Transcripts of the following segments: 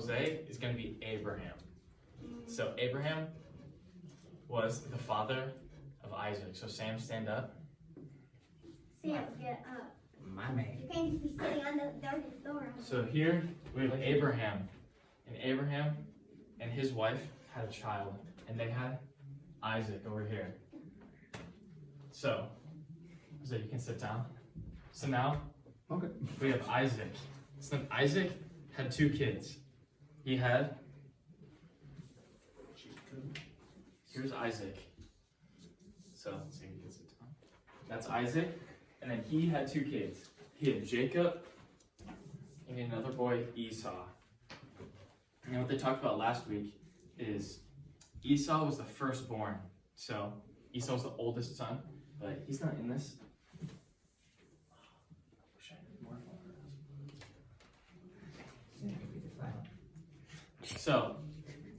Jose is going to be Abraham. So Abraham was the father of Isaac. So Sam, stand up. Sam, get up. My man. You can't just be sitting on the dirty floor. So here we have Abraham. And Abraham and his wife had a child. And they had Isaac over here. So you can sit down. So now we have Isaac. So then Isaac had 2 kids. He had, here's Isaac. So let's see if you can sit down. That's Isaac. And then he had 2 kids. He had Jacob and another boy, Esau. And what they talked about last week is Esau was the firstborn. So Esau was the oldest son, but he's not in this. Wish I had more photos. So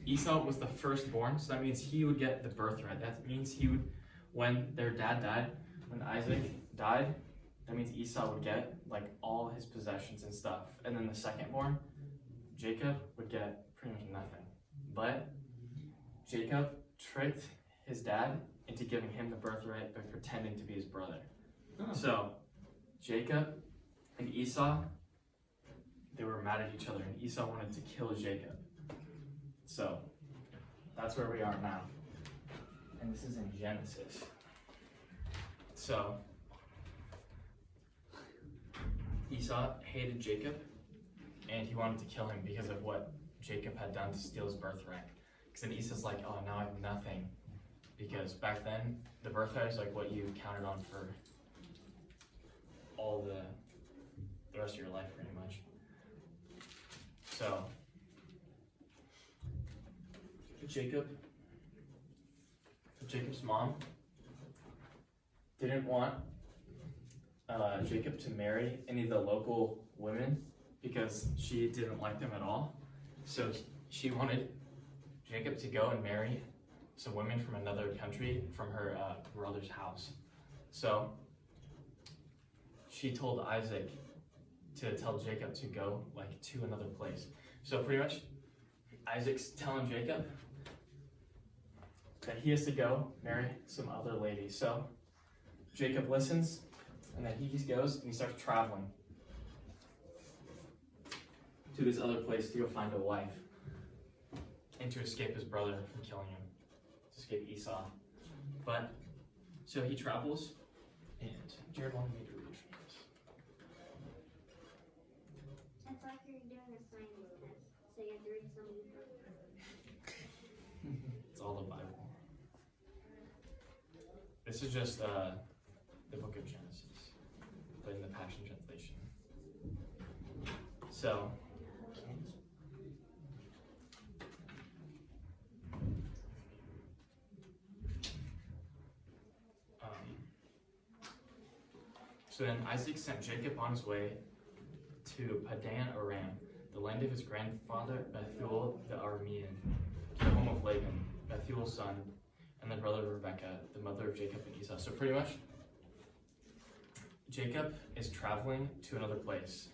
Esau was the firstborn, so that means he would get the birthright. That means he would, when their dad died, when Isaac died, that means Esau would get like all his possessions and stuff. And then the secondborn, Jacob, would get pretty much nothing. But Jacob tricked his dad into giving him the birthright by pretending to be his brother. Oh. So Jacob and Esau, they were mad at each other, and Esau wanted to kill Jacob. So that's where we are now. And this is in Genesis. So Esau hated Jacob, and he wanted to kill him because of what Jacob had done to steal his birthright. Because then Esau's like, oh, now I have nothing. Because back then, the birthright is like what you counted on for all the rest of your life, pretty much. So Jacob's mom didn't want Jacob to marry any of the local women because she didn't like them at all. So she wanted Jacob to go and marry some women from another country from her brother's house. So she told Isaac to tell Jacob to go like to another place. So pretty much Isaac's telling Jacob that he has to go marry some other lady. So Jacob listens, and then he goes and he starts traveling to this other place to go find a wife and to escape his brother from killing him, to escape Esau. But so he travels, and Jared wanted me to read from this. It's like you're doing a sign language, so you have to read something. It's all the Bible. This is just the book of Genesis, but in the Passion Translation. So, then Isaac sent Jacob on his way to Padan Aram, the land of his grandfather Bethuel the Aramean, to the home of Laban, Bethuel's son, and the brother of Rebekah, the mother of Jacob and Esau. So pretty much, Jacob is traveling to another place.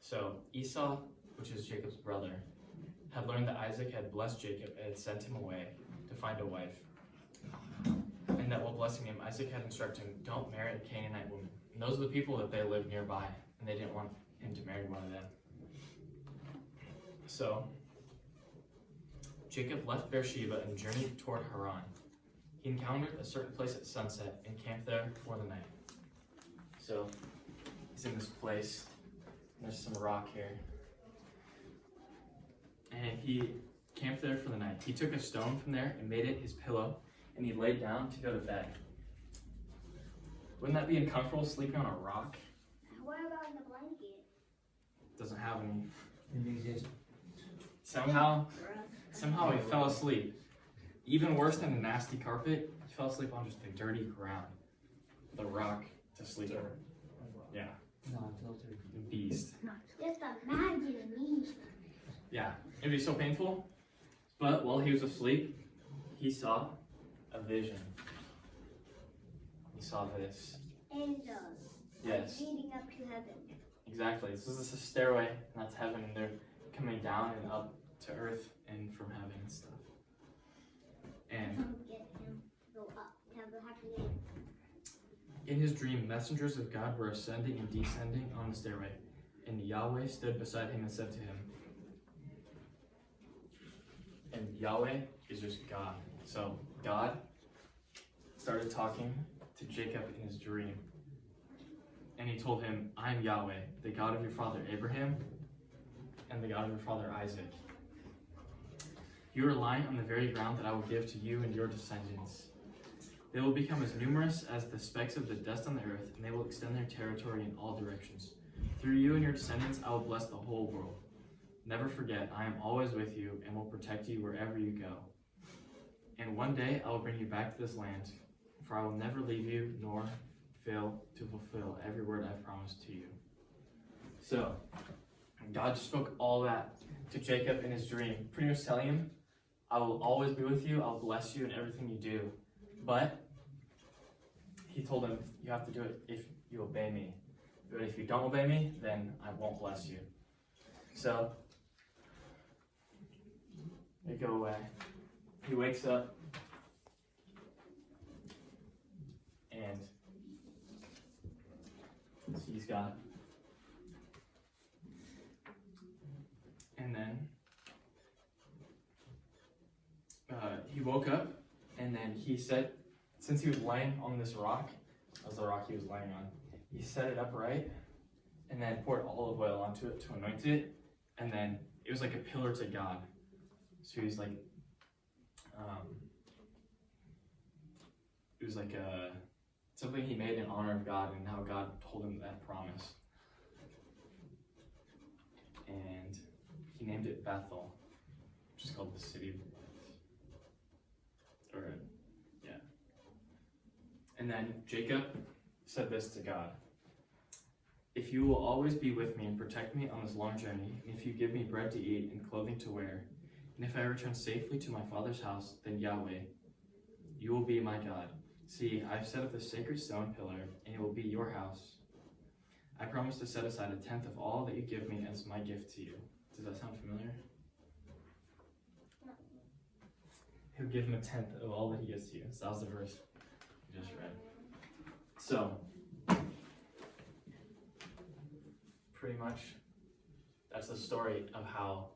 So Esau, which is Jacob's brother, had learned that Isaac had blessed Jacob and had sent him away to find a wife. And that while blessing him, Isaac had instructed him, don't marry a Canaanite woman. And those are the people that they lived nearby, and they didn't want him to marry one of them. So Jacob left Beersheba and journeyed toward Haran. He encountered a certain place at sunset and camped there for the night. So he's in this place, and there's some rock here. And he camped there for the night. He took a stone from there and made it his pillow, and he laid down to go to bed. Wouldn't that be uncomfortable, sleeping on a rock? What about the blanket? Doesn't have any. It exists. Somehow he fell asleep. Even worse than a nasty carpet, he fell asleep on just a dirty ground with a rock to sleep on. Yeah. Non-filtered. Beast. Just imagine me. Yeah, it'd be so painful. But while he was asleep, he saw a vision. He saw this. Angels. Yes. Leading up to heaven. Exactly. This is a stairway, and that's heaven, and they're coming down. down and up to earth and from heaven and stuff. And Come get him. Go up. Have a happy ending. in his dream, messengers of God were ascending and descending on the stairway, and Yahweh stood beside him and said to him, and Yahweh is just God. So God started talking to Jacob in his dream. And he told him, I am Yahweh, the God of your father Abraham, and the God of your father Isaac. You are lying on the very ground that I will give to you and your descendants. They will become as numerous as the specks of the dust on the earth, and they will extend their territory in all directions. Through you and your descendants, I will bless the whole world. Never forget, I am always with you and will protect you wherever you go. And one day I will bring you back to this land, for I will never leave you nor fail to fulfill every word I've promised to you. So, God just spoke all that to Jacob in his dream, pretty much telling him, I will always be with you, I'll bless you in everything you do. But he told him, you have to do it if you obey me. But if you don't obey me, then I won't bless you. So, they go away. He wakes up and sees God. And then he woke up, and then he said, since he was laying on this rock, that was the rock he was laying on, he set it upright and then poured olive oil onto it to anoint it, and then it was like a pillar to God. So he's like, it was like something he made in honor of God and how God told him that promise. And he named it Bethel, which is called the city of yeah. And then Jacob said this to God, if you will always be with me and protect me on this long journey, and if you give me bread to eat and clothing to wear, and if I return safely to my father's house, then Yahweh, you will be my God. See, I've set up this sacred stone pillar, and it will be your house. I promise to set aside 1/10 of all that you give me as my gift to you. Does that sound familiar? He'll give him 1/10 of all that he gives to you. So that was the verse we just read. So, pretty much, that's the story of how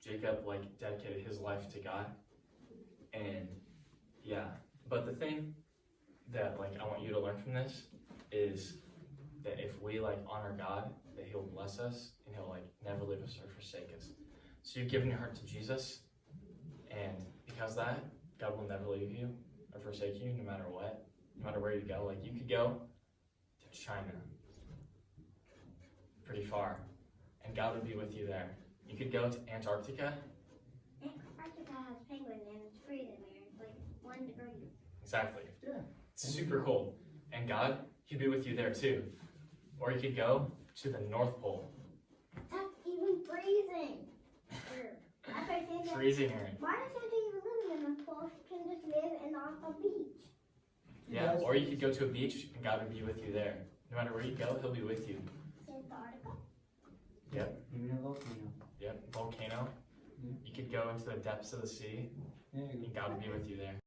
Jacob dedicated his life to God. And yeah, but the thing that I want you to learn from this is that if we honor God, that he'll bless us and he'll never leave us or forsake us. So you've given your heart to Jesus, and because of that, God will never leave you or forsake you no matter what, no matter where you go. You could go to China, pretty far, and God would be with you there. You could go to Antarctica. Antarctica has penguins and it's freezing there. It's 1 degree. Exactly. Yeah. It's super cold. And God, he'd be with you there too. Or you could go to the North Pole. That's even freezing. That's why I say that. Freezing her. Why does Santa even live in the pool? He can just live on a beach. Yeah, or you could go to a beach and God would be with you there. No matter where you go, he'll be with you. Antarctica. Yep. Even a volcano. Yep. Volcano. Yeah. You could go into the depths of the sea Yeah, and God would be with you there.